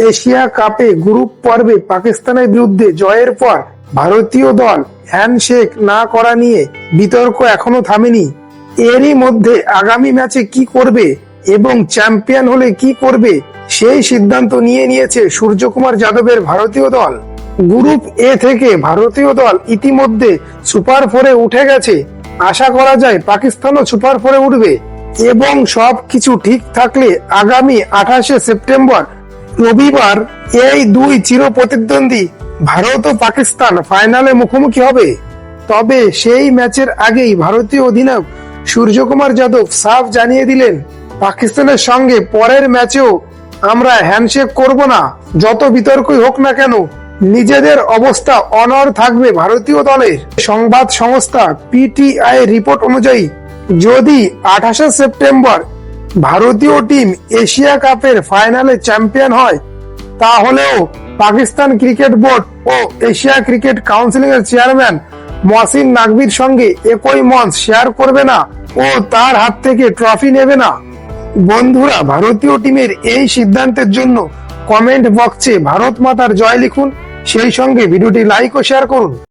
Asia কাপে group পর্বে পাকিস্তানের বিরুদ্ধে জয়ের পর ভারতীয় দল হ্যান্ডশেক না করা নিয়ে বিতর্ক এখনো থামেনি। এরই মধ্যে আগামী ম্যাচে কি করবে এবং চ্যাম্পিয়ন হলে কি করবে সেই সিদ্ধান্ত নিয়ে নিয়েছে সূর্যকুমার যাদবের ভারতীয় দল। গ্রুপ এ থেকে ভারতীয় দল ইতিমধ্যে সুপার ফোরে উঠে গেছে। আশা করা যায় পাকিস্তানও সুপার ফোরে উঠবে এবং সবকিছু ঠিক থাকলে আগামী 28শে সেপ্টেম্বর রবিবার এই দুই চির প্রতিদ্বন্দ্বী ভারত ও পাকিস্তান ফাইনালে মুখোমুখি হবে। তবে সেই ম্যাচের আগেই ভারতীয় অধিনায়ক সূর্যকুমার যাদব সাফ জানিয়ে দিলেন, পাকিস্তানের সঙ্গে পরের ম্যাচেও আমরা হ্যান্ডশেক করব না, যত বিতর্কই হোক না কেন। নিজেদের অবস্থা অনড় থাকবে ভারতীয় দলের। সংবাদ সংস্থা পিটিআই রিপোর্ট অনুযায়ী যদি 28শে সেপ্টেম্বর ভারতীয় টিম এশিয়া কাপের ফাইনালে চ্যাম্পিয়ন হয়, তাহলেও পাকিস্তান ক্রিকেট বোর্ড ও এশিয়া ক্রিকেট কাউন্সিল এর চেয়ারম্যান মহসিন নাকভির সঙ্গে একই মঞ্চ শেয়ার করবে না ও তার হাত থেকে ট্রফি নেবে না। বন্ধুরা, ভারতীয় টিমের এই সিদ্ধান্তের জন্য কমেন্ট বক্সে ভারত মাতার জয় লিখুন, সেই সঙ্গে ভিডিওটি লাইক ও শেয়ার করুন।